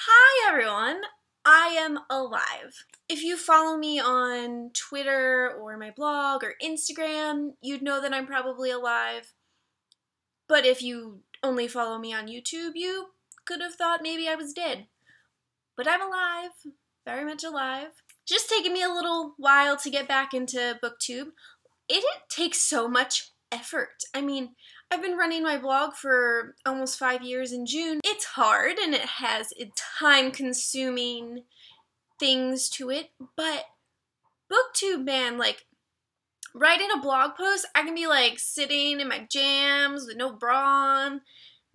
Hi everyone, I am alive. If you follow me on Twitter or my blog or Instagram, you'd know that I'm probably alive. But if you only follow me on YouTube, you could have thought maybe I was dead. But I'm alive, very much alive. Just taking me a little while to get back into BookTube. It takes so much effort. I mean, I've been running my blog for almost 5 years in June. It's hard and it has time-consuming things to it, but BookTube, man, like, writing a blog post, I can be like sitting in my jams with no bra on,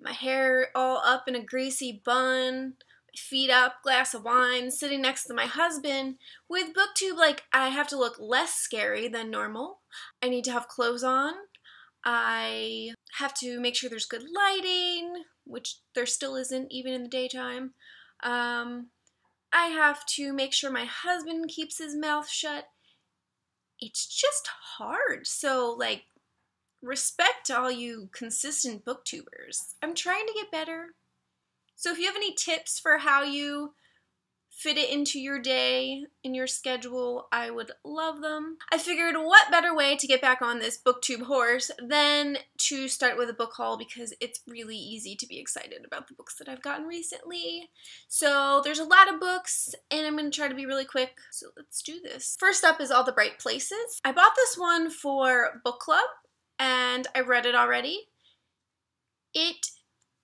my hair all up in a greasy bun, feet up, glass of wine, sitting next to my husband. With BookTube, like, I have to look less scary than normal. I need to have clothes on. I have to make sure there's good lighting, which there still isn't even in the daytime. I have to make sure my husband keeps his mouth shut. It's just hard. So, like, respect to all you consistent booktubers. I'm trying to get better. So if you have any tips for how you fit it into your day, in your schedule, I would love them. I figured what better way to get back on this BookTube horse than to start with a book haul, because it's really easy to be excited about the books that I've gotten recently. So there's a lot of books and I'm going to try to be really quick, so let's do this. First up is All the Bright Places. I bought this one for book club and I read it already. It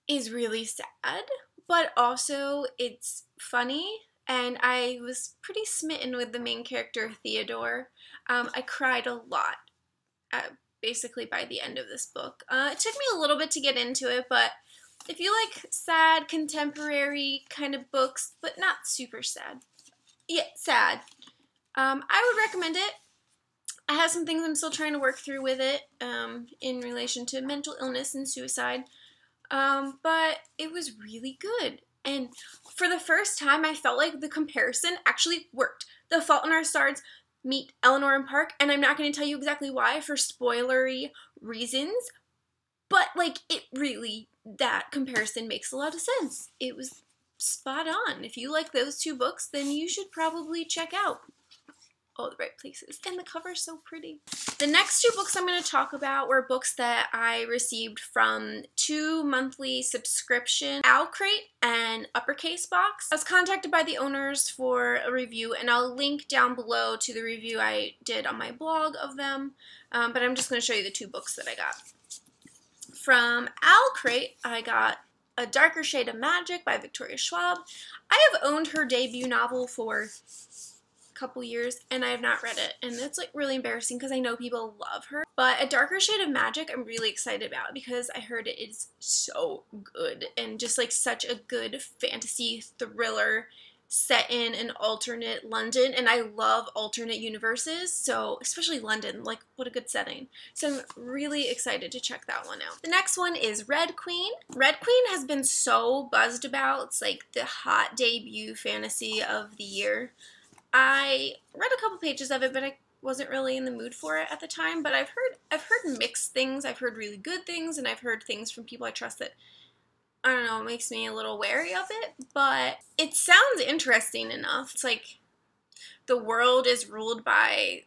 is really sad, but also it's funny. And I was pretty smitten with the main character, Theodore. I cried a lot, basically, by the end of this book. It took me a little bit to get into it, but if you like sad, contemporary kind of books, but not super sad, yet sad, I would recommend it. I have some things I'm still trying to work through with it in relation to mental illness and suicide, but it was really good. And for the first time, I felt like the comparison actually worked. The Fault in Our Stars meet Eleanor and Park, and I'm not going to tell you exactly why for spoilery reasons, but, like, it really, that comparison makes a lot of sense. It was spot on. If you like those two books, then you should probably check out All the Right Places. And the cover's so pretty. The next two books I'm going to talk about were books that I received from 2 monthly subscription, Owl Crate and Uppercase Box. I was contacted by the owners for a review, and I'll link down below to the review I did on my blog of them, but I'm just going to show you the two books that I got. From Owl Crate, I got A Darker Shade of Magic by Victoria Schwab. I have owned her debut novel for couple years and I have not read it, and it's like really embarrassing because I know people love her, but A Darker Shade of Magic I'm really excited about because I heard it is so good and just like such a good fantasy thriller set in an alternate London, and I love alternate universes, so especially London, like what a good setting. So I'm really excited to check that one out. The next one is Red Queen. Red Queen has been so buzzed about. It's like the hot debut fantasy of the year. I read a couple pages of it, but I wasn't really in the mood for it at the time. But I've heard mixed things. I've heard really good things, and I've heard things from people I trust that, I don't know, makes me a little wary of it. But it sounds interesting enough. It's like the world is ruled by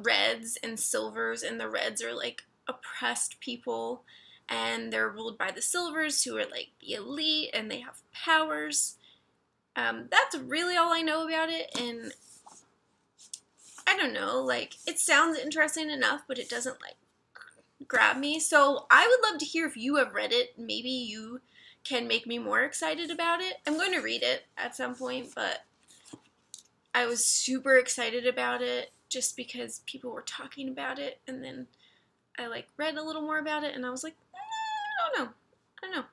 reds and silvers, and the reds are like oppressed people, and they're ruled by the silvers, who are like the elite, and they have powers. That's really all I know about it, and I don't know, like, it sounds interesting enough, but it doesn't, like, grab me. So I would love to hear if you have read it. Maybe you can make me more excited about it. I'm going to read it at some point, but I was super excited about it just because people were talking about it, and then I, like, read a little more about it, and I was like, I don't know.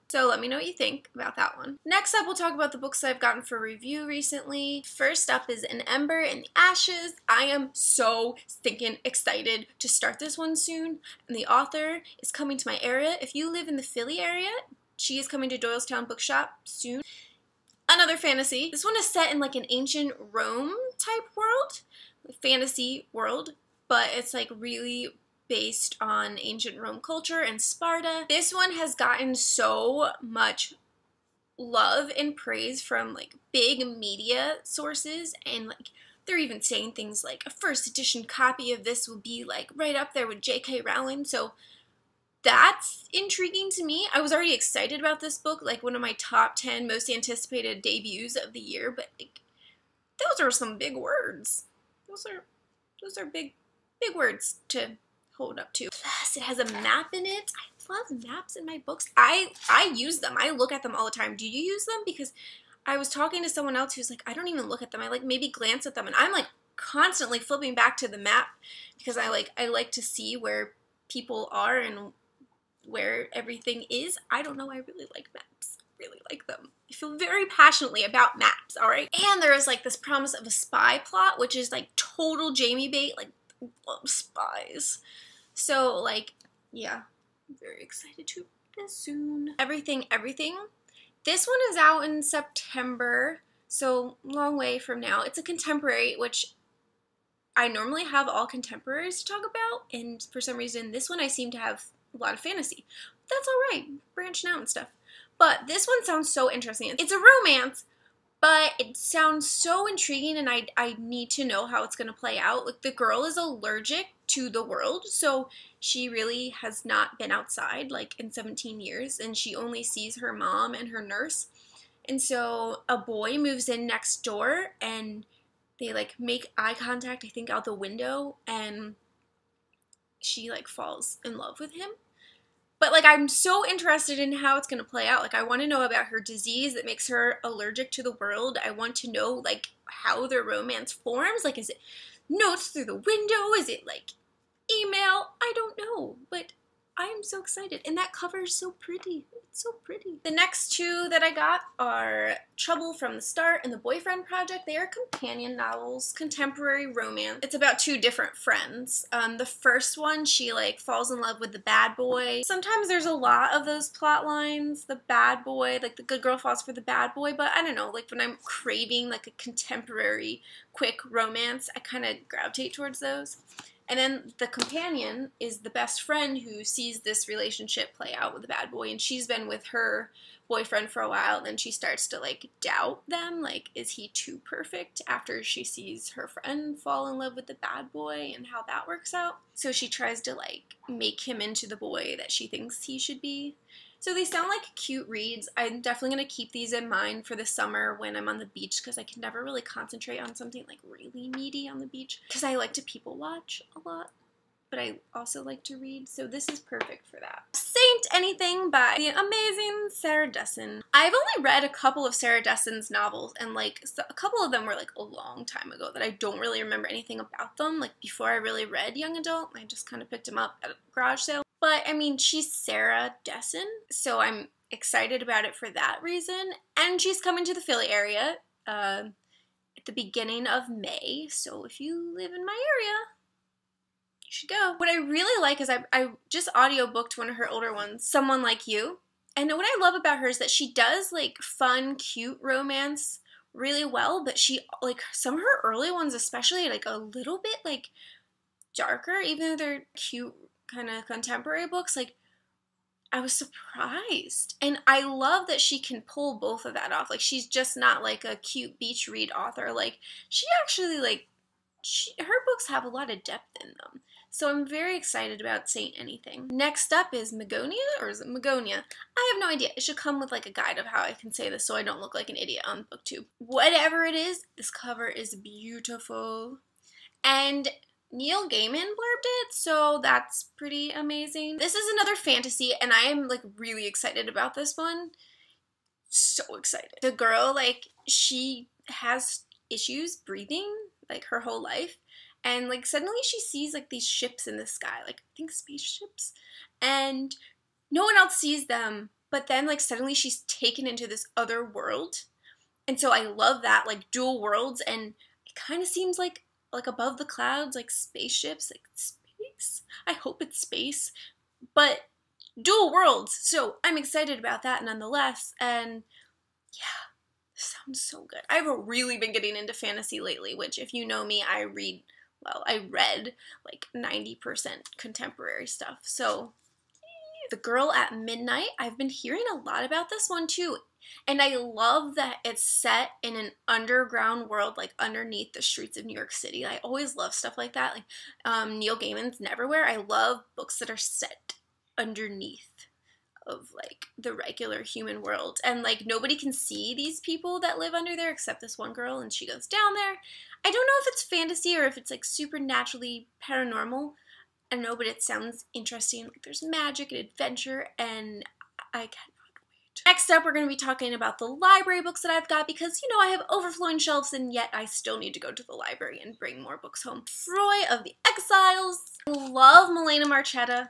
So let me know what you think about that one. Next up, we'll talk about the books I've gotten for review recently. First up is An Ember and Ashes. I am so stinking excited to start this one soon, and the author is coming to my area. If you live in the Philly area, she is coming to Doylestown Bookshop soon. Another fantasy. This one is set in like an ancient Rome type world, fantasy world, but it's like really based on ancient Rome culture and Sparta. This one has gotten so much love and praise from like big media sources, and like they're even saying things like a first edition copy of this will be like right up there with J.K. Rowling. So that's intriguing to me. I was already excited about this book, like one of my top 10 most anticipated debuts of the year, but like those are some big words. Those are big words to hold up to. Plus, it has a map in it. I love maps in my books. I use them. I look at them all the time. Do you use them? Because I was talking to someone else who's like, I don't even look at them. I like maybe glance at them, and I'm like constantly flipping back to the map because I like to see where people are and where everything is. I don't know. I really like maps. Really like them. I feel very passionately about maps, alright? And there is like this promise of a spy plot, which is like total Jamie bait. Like, I love spies. So, like, yeah, I'm very excited to read this soon. Everything. This one is out in September, so long way from now. It's a contemporary, which I normally have all contemporaries to talk about, and for some reason this one I seem to have a lot of fantasy. That's alright, branching out and stuff. But this one sounds so interesting. It's a romance, but it sounds so intriguing, and I need to know how it's going to play out. Like, the girl is allergic to the world, so she really has not been outside, like, in 17 years, and she only sees her mom and her nurse. And so a boy moves in next door, and they, like, make eye contact, I think, out the window, and she, like, falls in love with him. But, like, I'm so interested in how it's going to play out. Like, I want to know about her disease that makes her allergic to the world. I want to know, like, how their romance forms. Like, is it notes through the window? Is it, like, email? I don't know. But I am so excited. And that cover is so pretty. It's so pretty. The next two that I got are Trouble from the Start and The Boyfriend Project. They are companion novels, contemporary romance. It's about two different friends. The first one, she like falls in love with the bad boy. Sometimes there's a lot of those plot lines. The bad boy, like the good girl falls for the bad boy, but I don't know, like when I'm craving like a contemporary quick romance, I kind of gravitate towards those. And then the companion is the best friend who sees this relationship play out with the bad boy, and she's been with her boyfriend for a while, and then she starts to, like, doubt them, like, is he too perfect, after she sees her friend fall in love with the bad boy and how that works out. So she tries to, like, make him into the boy that she thinks he should be. So they sound like cute reads. I'm definitely going to keep these in mind for the summer when I'm on the beach, because I can never really concentrate on something like really meaty on the beach, because I like to people watch a lot, but I also like to read, so this is perfect for that. Saint Anything by the amazing Sarah Dessen. I've only read a couple of Sarah Dessen's novels, and like a couple of them were like a long time ago that I don't really remember anything about them. Like before I really read young adult, I just kind of picked them up at a garage sale. But I mean, she's Sarah Dessen, so I'm excited about it for that reason. And she's coming to the Philly area at the beginning of May, so if you live in my area, you should go. What I really like is I just audiobooked one of her older ones, Someone Like You. And what I love about her is that she does like fun, cute romance really well, but she, like, some of her early ones especially, like a little bit like darker, even though they're cute kind of contemporary books. Like, I was surprised. And I love that she can pull both of that off. Like, she's just not like a cute beach read author. Like, she actually, like, her books have a lot of depth in them. So I'm very excited about Saint Anything. Next up is Magonia, or is it Magonia? I have no idea. It should come with like a guide of how I can say this so I don't look like an idiot on BookTube. Whatever it is, this cover is beautiful. And Neil Gaiman blurbed it, so that's pretty amazing. This is another fantasy, and I am like really excited about this one. So excited. The girl, like, she has issues breathing like her whole life, and like suddenly she sees like these ships in the sky, like I think spaceships, and no one else sees them, but then like suddenly she's taken into this other world. And so I love that, like dual worlds, and it kind of seems like above the clouds, like spaceships, like space. I hope it's space, but dual worlds. So I'm excited about that nonetheless. And yeah, this sounds so good. I've really been getting into fantasy lately, which if you know me, I read like 90% contemporary stuff. So The Girl at Midnight. I've been hearing a lot about this one too. And I love that it's set in an underground world, like underneath the streets of New York City. I always love stuff like that. Like Neil Gaiman's Neverwhere. I love books that are set underneath of like the regular human world. And like nobody can see these people that live under there except this one girl, and she goes down there. I don't know if it's fantasy or if it's like supernaturally paranormal. I don't know, but it sounds interesting. Like there's magic and adventure, and I cannot wait. Next up, we're going to be talking about the library books that I've got because, you know, I have overflowing shelves and yet I still need to go to the library and bring more books home. Froy of the Exiles. I love Milena Marchetta.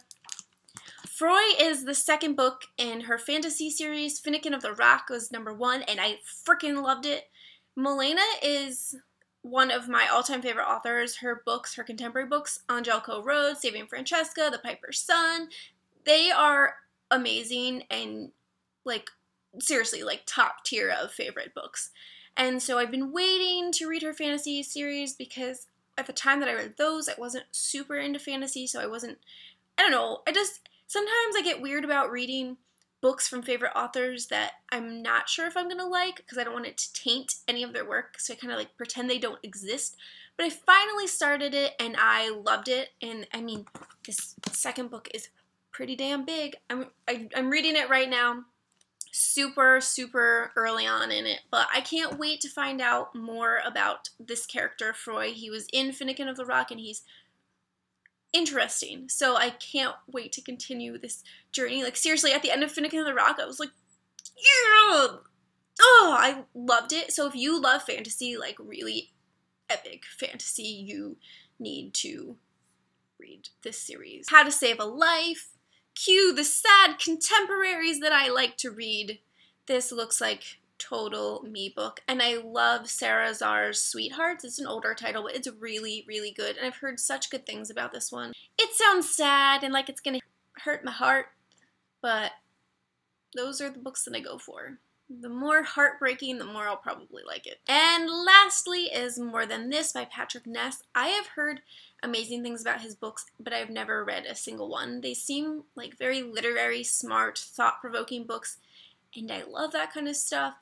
Froy is the second book in her fantasy series. Finnegan of the Rock was #1, and I freaking loved it. Milena is one of my all-time favorite authors. Her books, her contemporary books, Angelico Road, Saving Francesca, The Piper's Son, they are amazing and, like, seriously, like, top tier of favorite books. And so I've been waiting to read her fantasy series because at the time that I read those, I wasn't super into fantasy, so I don't know, sometimes I get weird about reading books from favorite authors that I'm not sure if I'm going to like because I don't want it to taint any of their work, so I kind of like pretend they don't exist. But I finally started it and I loved it, and I mean, this second book is pretty damn big. I'm reading it right now, super early on in it, but I can't wait to find out more about this character, Froy. He was in Finnegan of the Rock and he's interesting, so I can't wait to continue this journey. Like seriously, at the end of Finnegan of the Rock, I was like, yeah! Oh, I loved it. So if you love fantasy, like really epic fantasy, you need to read this series. How to Save a Life. Cue the sad contemporaries that I like to read. This looks like total me book, and I love Sarah Zar's Sweethearts. It's an older title, but it's really good, and I've heard such good things about this one. It sounds sad and like it's gonna hurt my heart, but those are the books that I go for. The more heartbreaking, the more I'll probably like it. And lastly is More Than This by Patrick Ness. I have heard amazing things about his books, but I've never read a single one. They seem like very literary, smart, thought-provoking books, and I love that kind of stuff.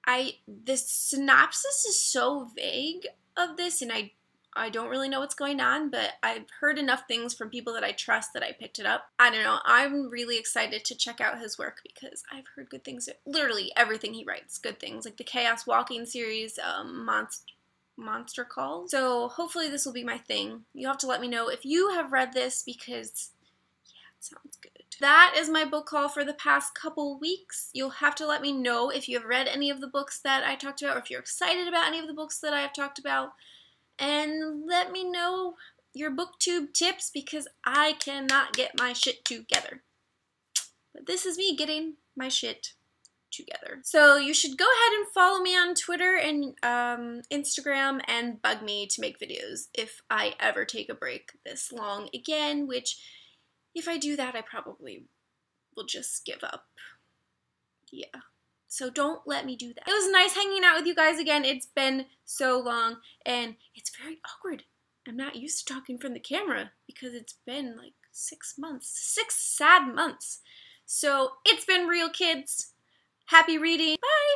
The synopsis is so vague of this, and I don't really know what's going on, but I've heard enough things from people that I trust that I picked it up. I don't know, I'm really excited to check out his work because I've heard good things. Literally everything he writes, good things. Like the Chaos Walking series, Monster Calls. So hopefully this will be my thing. You'll have to let me know if you have read this because, yeah, it sounds good. That is my book haul for the past couple weeks. You'll have to let me know if you have read any of the books that I talked about or if you're excited about any of the books that I have talked about. And let me know your booktube tips because I cannot get my shit together. But this is me getting my shit together. So you should go ahead and follow me on Twitter and Instagram and bug me to make videos if I ever take a break this long again, which if I do that, I probably will just give up. Yeah. So don't let me do that. It was nice hanging out with you guys again. It's been so long, and it's very awkward. I'm not used to talking from the camera because it's been like 6 months. 6 sad months. So it's been real, kids. Happy reading. Bye!